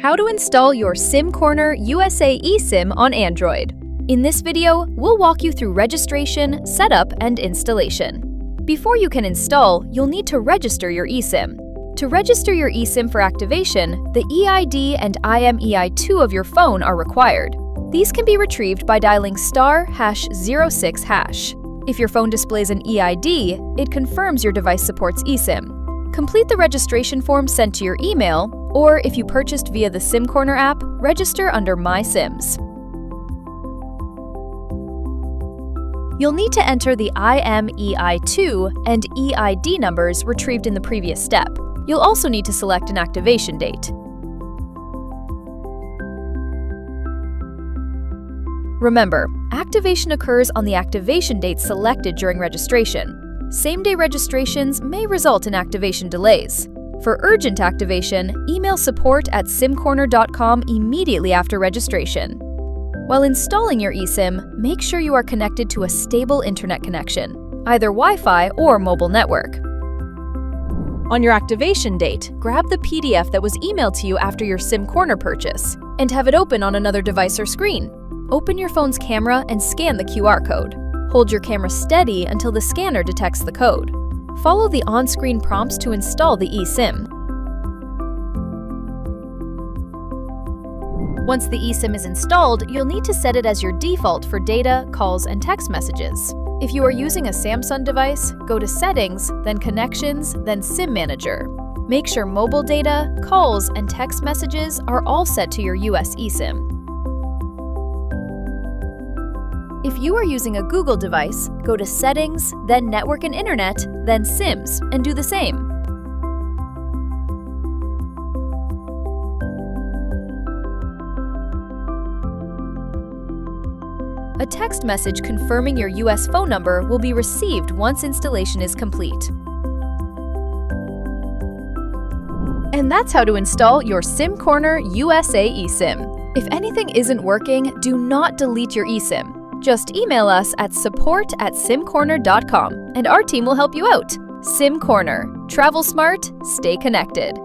How to install your SimCorner USA eSIM on Android. In this video, we'll walk you through registration, setup, and installation. Before you can install, you'll need to register your eSIM. To register your eSIM for activation, the EID and IMEI of your phone are required. These can be retrieved by dialing *#06#. If your phone displays an EID, it confirms your device supports eSIM. Complete the registration form sent to your email, or if you purchased via the SimCorner app, register under My Sims. You'll need to enter the IMEI and EID numbers retrieved in the previous step. You'll also need to select an activation date. Remember, activation occurs on the activation date selected during registration. Same-day registrations may result in activation delays. For urgent activation, email support@simcorner.com immediately after registration. While installing your eSIM, make sure you are connected to a stable internet connection, either Wi-Fi or mobile network. On your activation date, grab the PDF that was emailed to you after your SimCorner purchase and have it open on another device or screen. Open your phone's camera and scan the QR code. Hold your camera steady until the scanner detects the code. Follow the on-screen prompts to install the eSIM. Once the eSIM is installed, you'll need to set it as your default for data, calls, and text messages. If you are using a Samsung device, go to Settings, then Connections, then SIM Manager. Make sure mobile data, calls, and text messages are all set to your US eSIM. If you are using a Google device, go to Settings, then Network and Internet, then SIMs, and do the same. A text message confirming your US phone number will be received once installation is complete. And that's how to install your SimCorner USA eSIM. If anything isn't working, do not delete your eSIM. Just email us at support@simcorner.com and our team will help you out. SimCorner. Travel smart, stay connected.